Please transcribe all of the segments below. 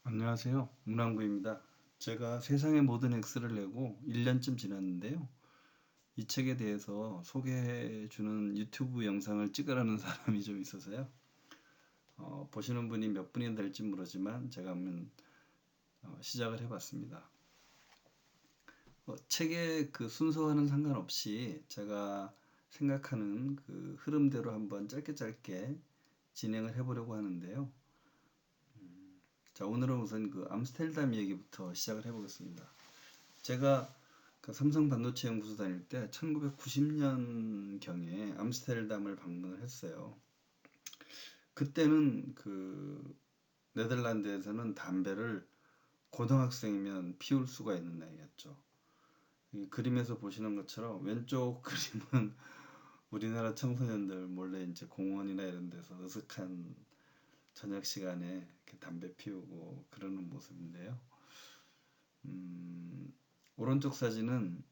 안녕하세요. 문항구입니다. 제가 세상의 모든 X를 내고 1년쯤 지났는데요. 이 책에 대해서 소개해주는 유튜브 영상을 찍으라는 사람이 좀 있어서요. 보시는 분이 몇 분이 될지 모르지만 제가 한번 시작을 해봤습니다. 책의 그 순서와는 상관없이 제가 생각하는 그 흐름대로 한번 짧게 진행을 해보려고 하는데요. 자, 오늘은 우선 그 암스테르담 얘기부터 시작을 해보겠습니다. 제가 그 삼성 반도체 연구소 다닐 때 1990년경에 암스테르담을 방문을 했어요. 그때는 그 네덜란드에서는 담배를 고등학생이면 피울 수가 있는 나이였죠. 이 그림에서 보시는 것처럼 왼쪽 그림은 우리나라 청소년들 몰래 이제 공원이나 이런 데서 으슥한 저녁 시간에 이렇게 담배 피우고 그러는 모습인데요. 오른쪽 사진은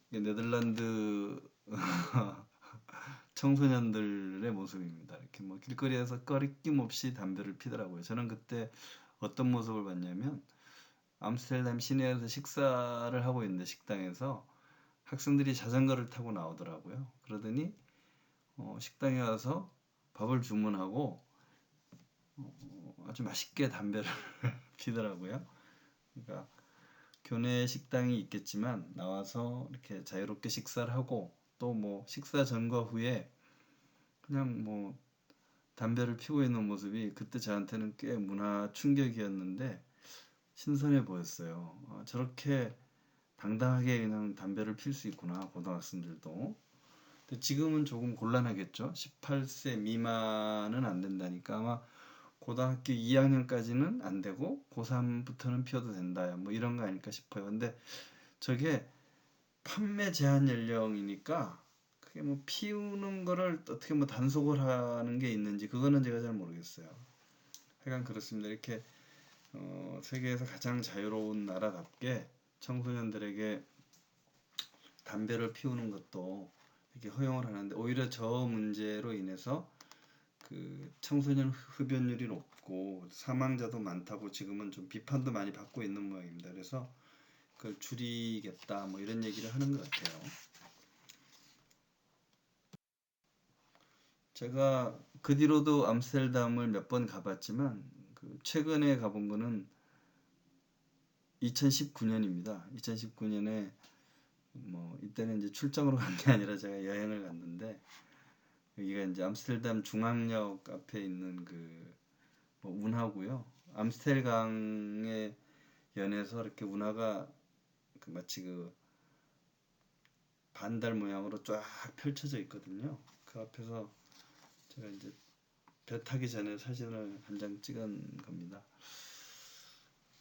네덜란드 청소년들의 모습입니다. 이렇게 뭐 길거리에서 꺼리낌 없이 담배를 피더라고요. 저는 그때 어떤 모습을 봤냐면 암스테르담 시내에서 식사를 하고 있는데 식당에서 학생들이 자전거를 타고 나오더라고요. 그러더니 식당에 와서 밥을 주문하고 아주 맛있게 담배를 피더라고요. 그러니까 교내 식당이 있겠지만 나와서 이렇게 자유롭게 식사를 하고 또 뭐 식사 전과 후에 그냥 뭐 담배를 피고 있는 모습이 그때 저한테는 꽤 문화 충격이었는데 신선해 보였어요. 저렇게 당당하게 그냥 담배를 필 수 있구나, 고등학생들도. 근데 지금은 조금 곤란하겠죠. 18세 미만은 안 된다니까 아마 고등학교 2학년까지는 안 되고 고3부터는 피워도 된다. 뭐 이런 거 아닐까 싶어요. 근데 저게 판매 제한 연령이니까 그게 뭐 피우는 거를 어떻게 뭐 단속을 하는 게 있는지 그거는 제가 잘 모르겠어요. 하여간 그렇습니다. 이렇게 세계에서 가장 자유로운 나라답게 청소년들에게 담배를 피우는 것도 이렇게 허용을 하는데 오히려 저 문제로 인해서 그 청소년 흡연율이 높고 사망자도 많다고 지금은 좀 비판도 많이 받고 있는 모양입니다. 그래서 그걸 줄이겠다 뭐 이런 얘기를 하는 것 같아요. 제가 그 뒤로도 암스테르담을 몇 번 가봤지만 그 최근에 가본 거는 2019년입니다. 2019년에 뭐 이때는 이제 출장으로 간 게 아니라 제가 여행을 갔는데 여기가 이제 암스테르담 중앙역 앞에 있는 그뭐 운하고요. 암스텔강에 연해서 이렇게 운하가 그 마치 그 반달 모양으로 쫙 펼쳐져 있거든요. 그 앞에서 제가 이제 배 타기 전에 사진을 한 장 찍은 겁니다.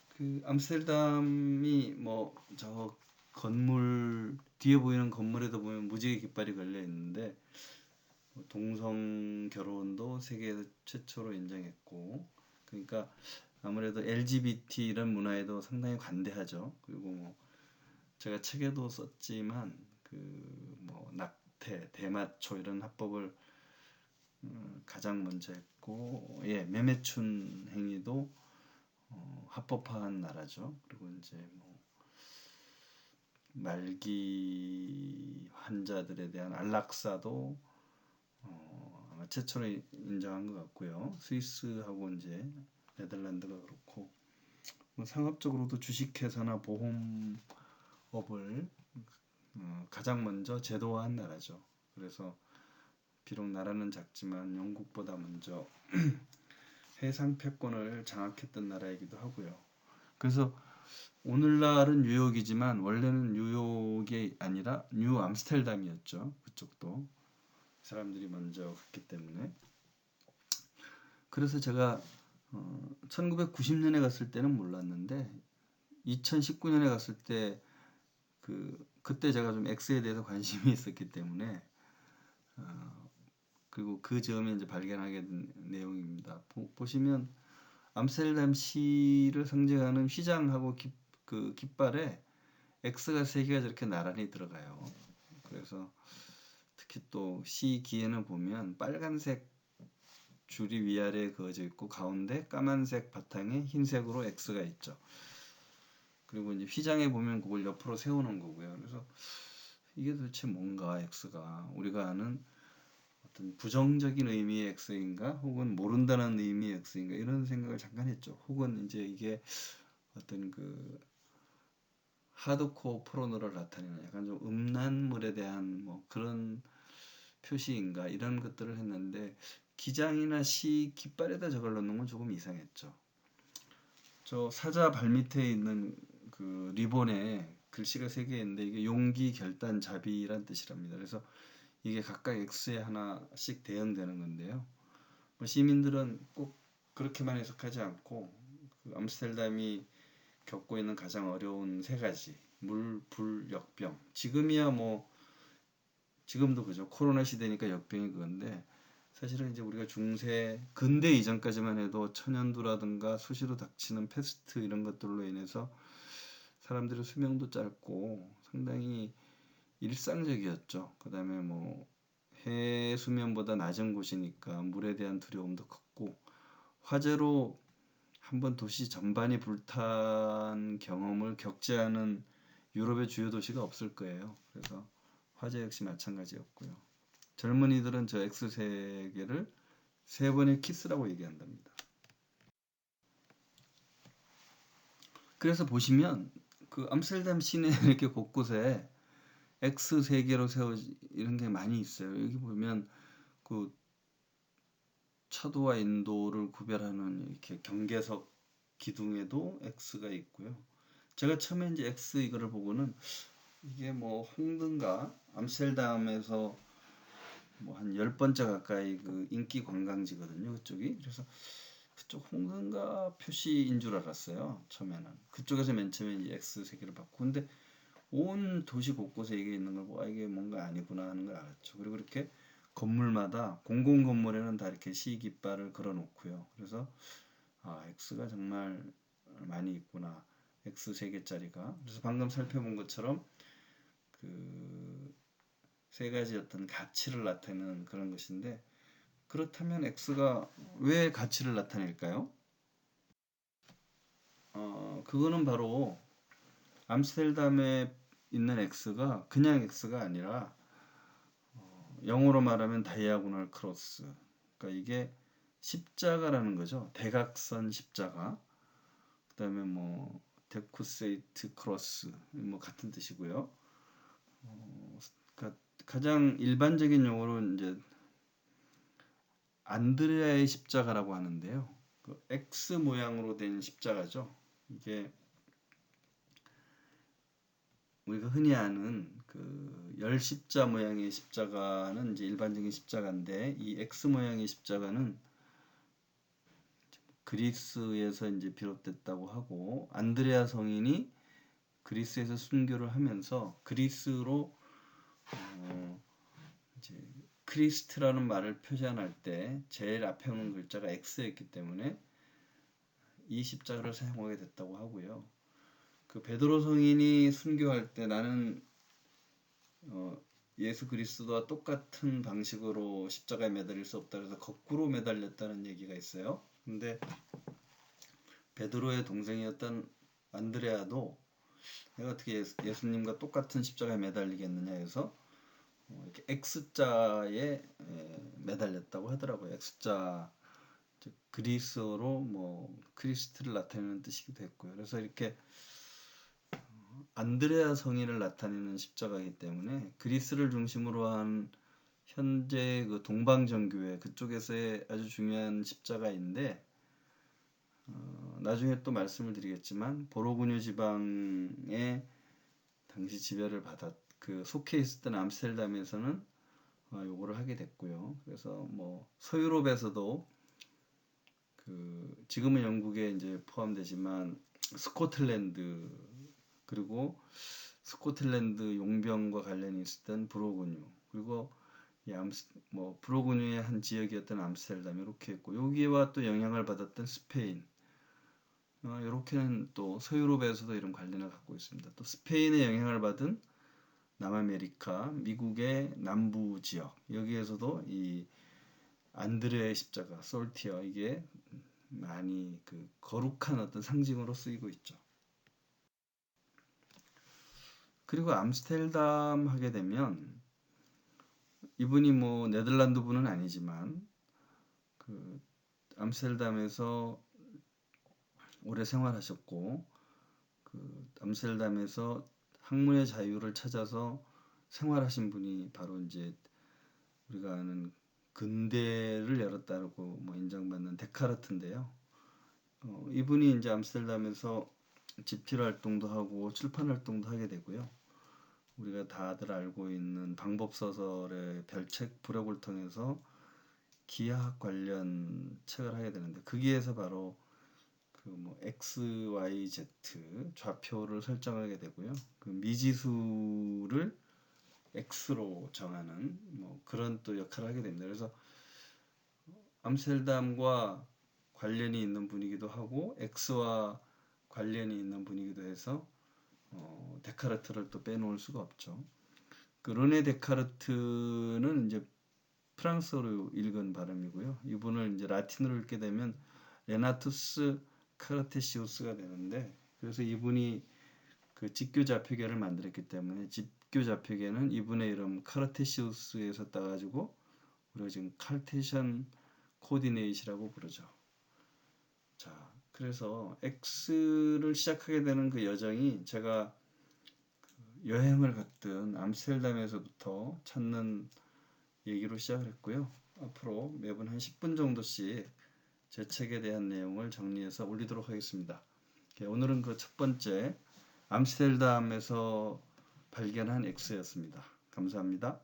그 암스테르담이 뭐 저 건물 뒤에 보이는 건물에도 보면 무지개 깃발이 걸려 있는데 동성 결혼도 세계에서 최초로 인정했고 그러니까 아무래도 LGBT 이런 문화에도 상당히 관대하죠. 그리고 뭐 제가 책에도 썼지만 그 뭐 낙태, 대마초 이런 합법을 가장 먼저 했고 예 매매춘 행위도 합법화한 나라죠. 그리고 이제 뭐 말기 환자들에 대한 안락사도 아마 최초로 인정한 것 같고요. 스위스하고 이제 네덜란드가 그렇고 뭐 상업적으로도 주식회사나 보험업을 가장 먼저 제도화한 나라죠. 그래서 비록 나라는 작지만 영국보다 먼저 해상 패권을 장악했던 나라이기도 하고요. 그래서 오늘날은 뉴욕이지만 원래는 뉴욕이 아니라 뉴 암스테르담이었죠. 그쪽도 사람들이 먼저 갔기 때문에. 그래서 제가 1990년에 갔을 때는 몰랐는데 2019년에 갔을 때 그때 제가 좀 X에 대해서 관심이 있었기 때문에 그리고 그 점에 이제 발견하게 된 내용입니다. 보시면 암스테르담 시를 상징하는 휘장하고 그 깃발에 X가 세 개가 저렇게 나란히 들어가요. 그래서 특히 또 시 기에는 보면 빨간색 줄이 위아래에 그어져 있고 가운데 까만색 바탕에 흰색으로 X가 있죠. 그리고 이제 휘장에 보면 그걸 옆으로 세우는 거고요. 그래서 이게 도대체 뭔가 X가 우리가 아는 어떤 부정적인 의미의 X인가 혹은 모른다는 의미의 X인가 이런 생각을 잠깐 했죠. 혹은 이제 이게 어떤 그 하드코어 포르노를 나타내는 약간 좀 음란물에 대한 뭐 그런 표시인가 이런 것들을 했는데 기장이나 시 깃발에다 저걸 넣는 건 조금 이상했죠. 저 사자 발밑에 있는 그 리본에 글씨가 3개 있는데 이게 용기, 결단, 자비란 뜻이랍니다. 그래서 이게 각각 X에 하나씩 대응되는 건데요. 뭐 시민들은 꼭 그렇게만 해석하지 않고 그 암스테르담이 겪고 있는 가장 어려운 3가지 물, 불, 역병. 지금이야 뭐 지금도 그죠. 코로나 시대니까 역병이 그건데 사실은 이제 우리가 중세 근대 이전까지만 해도 천연두라든가 수시로 닥치는 패스트 이런 것들로 인해서 사람들의 수명도 짧고 상당히 일상적이었죠. 그다음에 뭐 해수면보다 낮은 곳이니까 물에 대한 두려움도 컸고 화재로 한번 도시 전반이 불탄 경험을 겪지 않은 유럽의 주요 도시가 없을 거예요. 그래서 화재 역시 마찬가지였고요. 젊은이들은 저 X세계를 3번의 키스라고 얘기한답니다. 그래서 보시면 그 암스테르담 시내 이렇게 곳곳에 X세계로 세워진 이런 게 많이 있어요. 여기 보면 그 차도와 인도를 구별하는 이렇게 경계석 기둥에도 X가 있고요. 제가 처음에 이제 X 이거를 보고는 이게 뭐 홍든가 암스테르담에서 뭐 한 10번째 가까이 그 인기 관광지거든요. 그쪽이. 그래서 그쪽 홍든가 표시인 줄 알았어요. 처음에는. 그쪽에서 맨 처음에 이제 X세계를 봤고. 근데 온 도시 곳곳에 이게 있는 걸 보고 아, 이게 뭔가 아니구나 하는 걸 알았죠. 그리고 이렇게 건물마다 공공 건물에는 다 이렇게 시깃발을 걸어 놓고요. 그래서 아, X가 정말 많이 있구나. X 3개짜리가. 그래서 방금 살펴본 것처럼 그 3가지 어떤 가치를 나타내는 그런 것인데 그렇다면 X가 왜 가치를 나타낼까요? 그거는 바로 암스테르담에 있는 X가 그냥 X가 아니라 영어로 말하면 다이아고널 크로스. 그러니까 이게 십자가라는 거죠. 대각선 십자가. 그다음에 뭐 데쿠세이트 크로스 뭐 같은 뜻이고요. 그러니까 가장 일반적인 용어로 이제 안드레아의 십자가라고 하는데요. 그 X 모양으로 된 십자가죠. 이게 우리가 흔히 아는 그 열십자 모양의 십자가는 이제 일반적인 십자가인데 이 X 모양의 십자가는 그리스에서 이제 비롯됐다고 하고 안드레아 성인이 그리스에서 순교를 하면서 그리스로 이제 크리스트라는 말을 표현할 때 제일 앞에 오는 글자가 X였기 때문에 이 십자가를 사용하게 됐다고 하고요. 그 베드로 성인이 순교할 때 나는 예수 그리스도와 똑같은 방식으로 십자가에 매달릴 수 없다 그래서 거꾸로 매달렸다는 얘기가 있어요. 근데 베드로의 동생이었던 안드레아도 내가 어떻게 예수님과 똑같은 십자가에 매달리겠느냐 해서 이렇게 X자에 매달렸다고 하더라고요. X자 그리스어로 뭐 크리스트를 나타내는 뜻이기도 했고요. 그래서 이렇게 안드레아 성인을 나타내는 십자가이기 때문에 그리스를 중심으로 한 현재 그 동방정교회 그쪽에서의 아주 중요한 십자가인데 나중에 또 말씀을 드리겠지만 보로그뉴 지방에 당시 지배를 받았 그 속해 있었던 암스테르담에서는 요거를 하게 됐고요. 그래서 뭐 서유럽에서도 그 지금은 영국에 이제 포함되지만 스코틀랜드 그리고 스코틀랜드 용병과 관련이 있었던 브로그뉴 그리고 뭐 브로그뉴의 한 지역이었던 암스테르담 이렇게 했고 여기와 또 영향을 받았던 스페인 이렇게는 또 서유럽에서도 이런 관련을 갖고 있습니다. 또 스페인의 영향을 받은 남아메리카, 미국의 남부 지역 여기에서도 이 안드레의 십자가, 솔티어, 이게 많이 그 거룩한 어떤 상징으로 쓰이고 있죠. 그리고 암스테르담 하게 되면 이분이 뭐 네덜란드 분은 아니지만 그 암스테르담에서 오래 생활하셨고 그 암스테르담에서 학문의 자유를 찾아서 생활하신 분이 바로 이제 우리가 아는 근대를 열었다고 뭐 인정받는 데카르트인데요. 이분이 이제 암스테르담에서 집필 활동도 하고 출판 활동도 하게 되고요. 우리가 다들 알고 있는 방법 소설의 별책 부력을 통해서 기하학 관련 책을 하게 되는데 거기에서 바로 그 뭐 x, y, z 좌표를 설정하게 되고요. 그 미지수를 x로 정하는 뭐 그런 또 역할을 하게 됩니다. 그래서 암스테르담과 관련이 있는 분이기도 하고 x와 관련이 있는 분이기도 해서 데카르트를 또 빼놓을 수가 없죠. 그 르네 데카르트는 이제 프랑스어로 읽은 발음이고요. 이분을 이제 라틴어로 읽게 되면 레나투스 카르테시우스가 되는데, 그래서 이분이 그 직교 좌표계를 만들었기 때문에 직교 좌표계는 이분의 이름 카르테시우스에서 따가지고 우리가 지금 칼테션 코디네이트라고 부르죠. 자, 그래서 X를 시작하게 되는 그 여정이 제가 여행을 갔던 암스테르담에서부터 찾는 얘기로 시작을 했고요. 앞으로 매분 한 10분 정도씩 제 책에 대한 내용을 정리해서 올리도록 하겠습니다. 오늘은 그 첫 번째 암스테르담에서 발견한 X였습니다. 감사합니다.